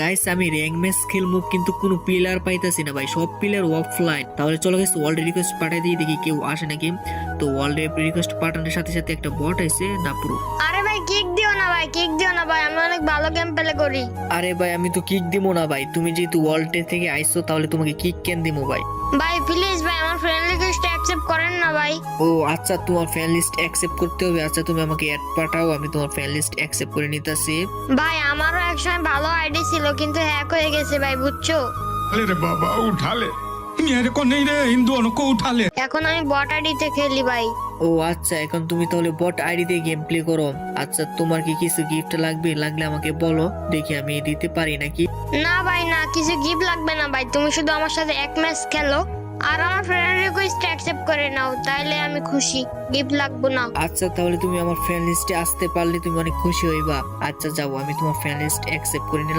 Guys আমি rank match খেলবো কিন্তু কোনো প্লেয়ার পাইতাছি না ভাই, সব প্লেয়ার অফলাইন। তাহলে চলো গাইস ওয়ার্ল্ড রিকোয়েস্ট পাঠিয়ে দিই, দেখি কেউ আসে নাকি। তো ওয়ার্ল্ড রিকোয়েস্ট পাঠানোর সাথে সাথে একটা বট আইছে না পুরো। আরে ভাই কিক দিও না ভাই, কিক দিও না ভাই, আমি অনেক ভালো গেম প্লে করি। আরে ভাই আমি তো কিক দিব না ভাই, তুমি যেহেতু ওয়ার্ল্ড থেকে আইছো তাহলে তোমাকে কিক কেন দিমু ভাই। ভাই প্লিজ ভাই আমার ফ্রেন্ড রিকোয়েস্ট অ্যাকসেপ্ট করেন না ভাই। ও আচ্ছা, তোমার ফ্রেন্ড লিস্ট অ্যাকসেপ্ট করতে হবে। আচ্ছা তুমি আমাকে অ্যাড পাঠাও, আমি তোমার ফ্রেন্ড লিস্ট অ্যাকসেপ্ট করে নিতেছি। ভাই আমারও একসময় ভালো আইডি ছিল কিন্তু হ্যাক হয়ে গেছে ভাই, বুঝছো? अरे रे बाबा उठा ले, मेरे को नहीं रे, इन दोनों को उठा ले। এখন আমি বট আইডিতে খেলি ভাই। ও আচ্ছা, এখন তুমি তাহলে বট আইডি দিয়ে গেম প্লে করো। আচ্ছা তোমার কি কিছু গিফট লাগবে? লাগলে আমাকে বলো, দেখি আমি দিতে পারি নাকি। না ভাই না, কিছু গিফট লাগবে না ভাই, তুমি শুধু আমার সাথে এক ম্যাচ খেলো আর আমার ফ্রেন্ড রিকোয়েস্ট অ্যাকসেপ্ট করে নাও, তাইলে আমি খুশি, গিফট লাগবে না। আচ্ছা তাহলে তুমি আমার ফ্রেন্ড লিস্টে আসতে পারলে তুমি অনেক খুশি হইবা। আচ্ছা যাও, আমি তোমার ফ্রেন্ড লিস্ট অ্যাকসেপ্ট করে নিলাম।